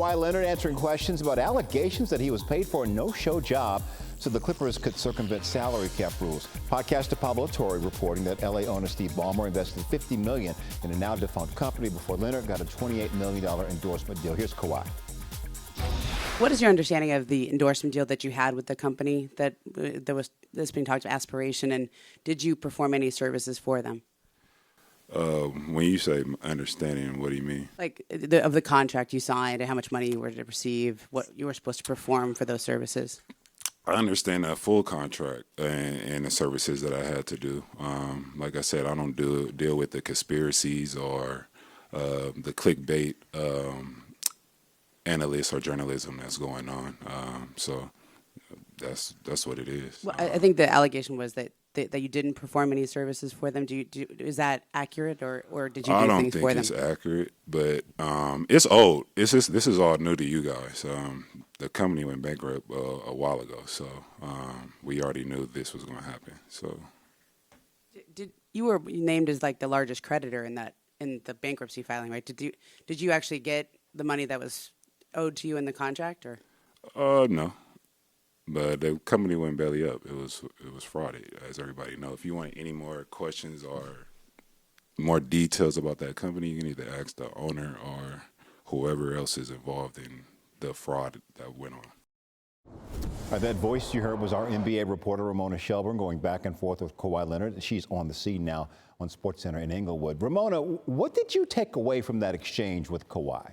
Kawhi Leonard answering questions about allegations that he was paid for a no-show job so the Clippers could circumvent salary cap rules. Podcaster Pablo Torre reporting that LA owner Steve Ballmer invested $50 million in a now-defunct company before Leonard got a $28 million endorsement deal. Here's Kawhi. What is your understanding of the endorsement deal that you had with the company that's being talked about, Aspiration, and did you perform any services for them? When you say understanding, what do you mean? Like of the contract you signed and how much money you were to receive, what you were supposed to perform for those services? I understand that full contract and the services that I had to do. Like I said, I don't deal with the conspiracies or the clickbait analysts or journalism that's going on. So that's what it is. Well, I think the allegation was that you didn't perform any services for them. Is that accurate, or did you do things for them? I don't think it's accurate, but it's old. This is all new to you guys. The company went bankrupt a while ago, so we already knew this was going to happen. So, you were named as like the largest creditor in the bankruptcy filing, right? Did you actually get the money that was owed to you in the contract, or? No. But the company went belly up. It was frauded, as everybody knows. If you want any more questions or more details about that company, you can either ask the owner or whoever else is involved in the fraud that went on. That voice you heard was our NBA reporter Ramona Shelburne going back and forth with Kawhi Leonard. She's on the scene now on SportsCenter in Inglewood. Ramona, what did you take away from that exchange with Kawhi?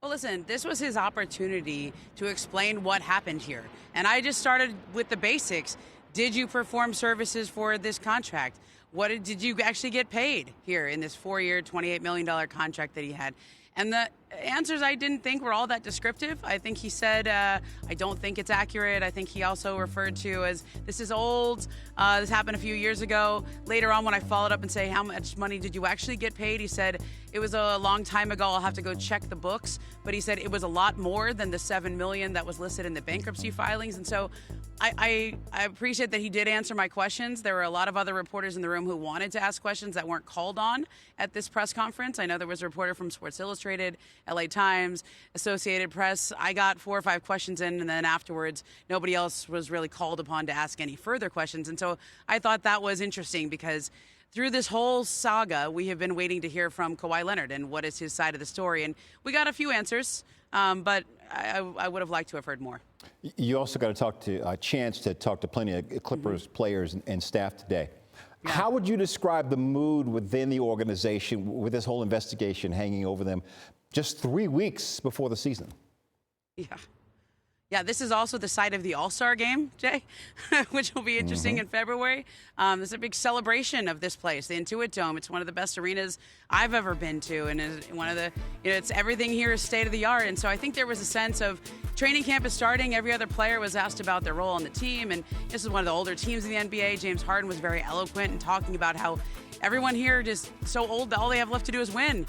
Well, listen, this was his opportunity to explain what happened here. And I just started with the basics. Did you perform services for this contract? Did you actually get paid here in this 4-year, $28 million contract that he had? And the answers I didn't think were all that descriptive. I think he said, I don't think it's accurate. I think he also referred to as, this is old. This happened a few years ago. Later on, when I followed up and say, how much money did you actually get paid? He said, it was a long time ago. I'll have to go check the books. But he said it was a lot more than the $7 million that was listed in the bankruptcy filings. And so I appreciate that he did answer my questions. There were a lot of other reporters in the room who wanted to ask questions that weren't called on at this press conference. I know there was a reporter from Sports Illustrated, LA Times, Associated Press. I got 4 or 5 questions in, and then afterwards, nobody else was really called upon to ask any further questions. And so I thought that was interesting because through this whole saga, we have been waiting to hear from Kawhi Leonard and what is his side of the story. And we got a few answers, but I would have liked to have heard more. You also got a chance to talk to plenty of Clippers players and staff today. Yeah. How would you describe the mood within the organization with this whole investigation hanging over them just 3 weeks before the season? Yeah, this is also the site of the All-Star game, Jay, which will be interesting in February. There's a big celebration of this place, the Intuit Dome. It's one of the best arenas I've ever been to, and it's one of the, it's everything here is state of the art. And so I think there was a sense of training camp is starting. Every other player was asked about their role on the team, and this is one of the older teams in the NBA. James Harden was very eloquent in talking about how everyone here just so old that all they have left to do is win.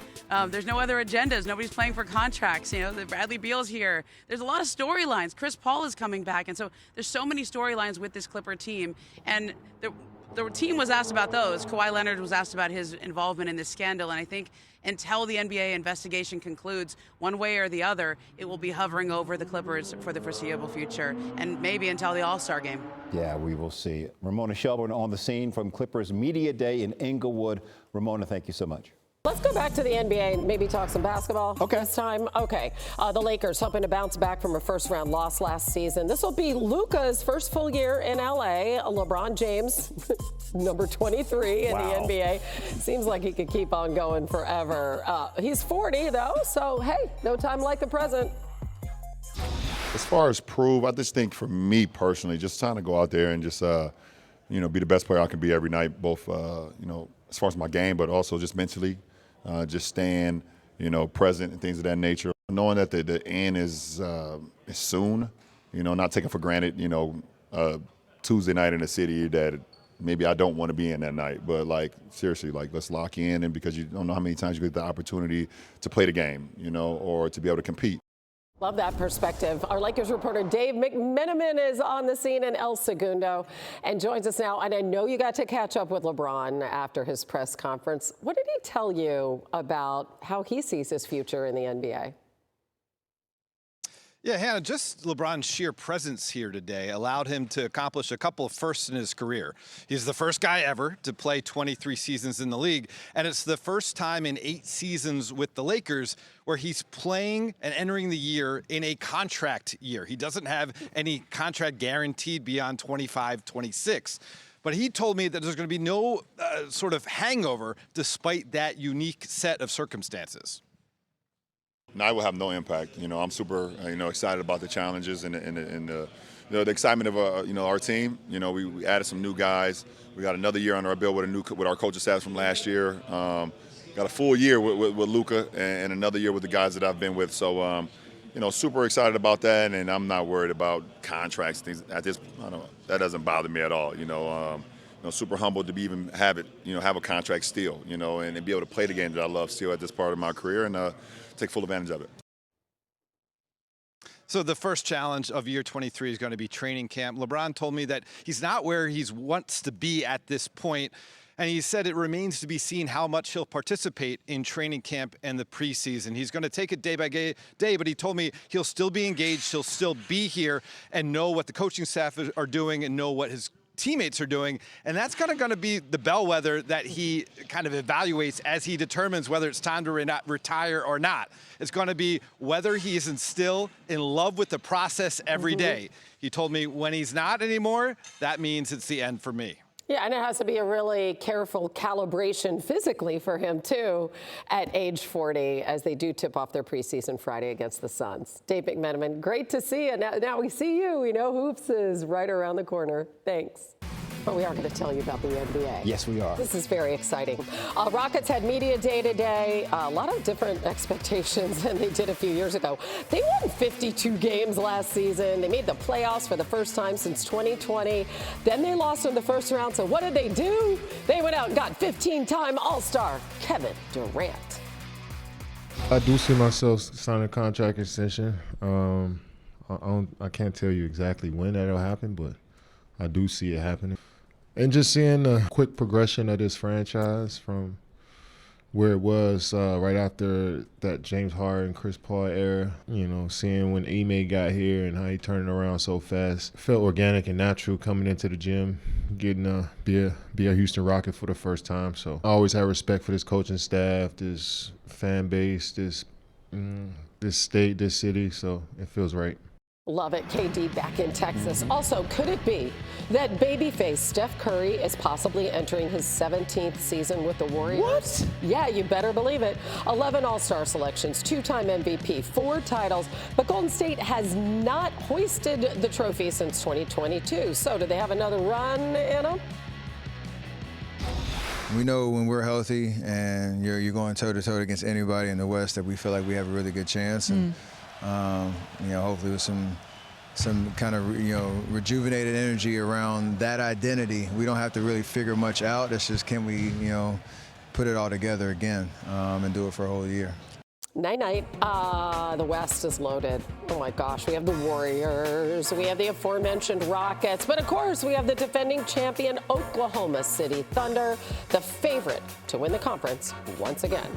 There's no other agendas. Nobody's playing for contracts. The Bradley Beal's here. There's a lot of storylines. Chris Paul is coming back. And so there's so many storylines with this Clipper team. And the team was asked about those. Kawhi Leonard was asked about his involvement in this scandal. And I think until the NBA investigation concludes, one way or the other, it will be hovering over the Clippers for the foreseeable future, and maybe until the All-Star game. Yeah, we will see. Ramona Shelburne on the scene from Clippers Media Day in Inglewood. Ramona, thank you so much. Let's go back to the NBA and maybe talk some basketball this time. Okay. The Lakers hoping to bounce back from a first-round loss last season. This will be Luka's first full year in L.A. LeBron James, number 23 in the NBA. Seems like he could keep on going forever. He's 40, though, so, hey, no time like the present. As far as prove, I just think for me personally, just trying to go out there and just, be the best player I can be every night, both, as far as my game, but also just mentally. Just staying, present and things of that nature. Knowing that the end is soon, not taking for granted, Tuesday night in the city that maybe I don't want to be in that night. But, seriously, let's lock in, and because you don't know how many times you get the opportunity to play the game, or to be able to compete. Love that perspective. Our Lakers reporter Dave McMenamin is on the scene in El Segundo and joins us now. And I know you got to catch up with LeBron after his press conference. What did he tell you about how he sees his future in the NBA? Yeah, Hannah, just LeBron's sheer presence here today allowed him to accomplish a couple of firsts in his career. He's the first guy ever to play 23 seasons in the league, and it's the first time in 8 seasons with the Lakers where he's playing and entering the year in a contract year. He doesn't have any contract guaranteed beyond 25, 26. But he told me that there's going to be no sort of hangover despite that unique set of circumstances. No, I will have no impact. I'm super, excited about the challenges and the excitement of our team. We added some new guys. We got another year under our belt with our coaching staff from last year. Got a full year with Luka and another year with the guys that I've been with. So, super excited about that, and I'm not worried about contracts. Things at this, that doesn't bother me at all. Super humbled to have a contract still. And be able to play the game that I love still at this part of my career and take full advantage of it. So the first challenge of year 23 is going to be training camp. LeBron told me that he's not where he wants to be at this point. And he said it remains to be seen how much he'll participate in training camp and the preseason. He's going to take it day by day, but he told me he'll still be engaged. He'll still be here and know what the coaching staff are doing and know what his teammates are doing, and that's kind of going to be the bellwether that he kind of evaluates as he determines whether it's time to retire or not. It's going to be whether he is still in love with the process every day. He told me when he's not anymore, that means it's the end for me. Yeah, and it has to be a really careful calibration physically for him, too, at age 40, as they do tip off their preseason Friday against the Suns. Dave McMenamin, great to see you. Now we see you. We know hoops is right around the corner. Thanks. But we are going to tell you about the NBA. Yes, we are. This is very exciting. Rockets had media day today. A lot of different expectations than they did a few years ago. They won 52 games last season. They made the playoffs for the first time since 2020. Then they lost in the first round. So what did they do? They went out and got 15-time All-Star Kevin Durant. I do see myself signing a contract extension. I can't tell you exactly when that'll happen, but I do see it happening. And just seeing the quick progression of this franchise from where it was right after that James Harden, Chris Paul era, seeing when Ime got here and how he turned it around so fast. It felt organic and natural coming into the gym, getting be a Houston Rocket for the first time. So I always have respect for this coaching staff, this fan base, this state, this city, so it feels right. Love it. KD back in Texas. Also, could it be that babyface Steph Curry is possibly entering his 17th season with the Warriors? What? Yeah, you better believe it. 11 All-Star selections, 2-time MVP, 4 titles, but Golden State has not hoisted the trophy since 2022. So do they have another run in them? We know when we're healthy and you're going toe-to-toe against anybody in the West that we feel like we have a really good chance. And hopefully with some kind of, rejuvenated energy around that identity. We don't have to really figure much out. It's just, can we, put it all together again and do it for a whole year. Night-night. The West is loaded. Oh, my gosh. We have the Warriors. We have the aforementioned Rockets. But, of course, we have the defending champion Oklahoma City Thunder, the favorite to win the conference once again.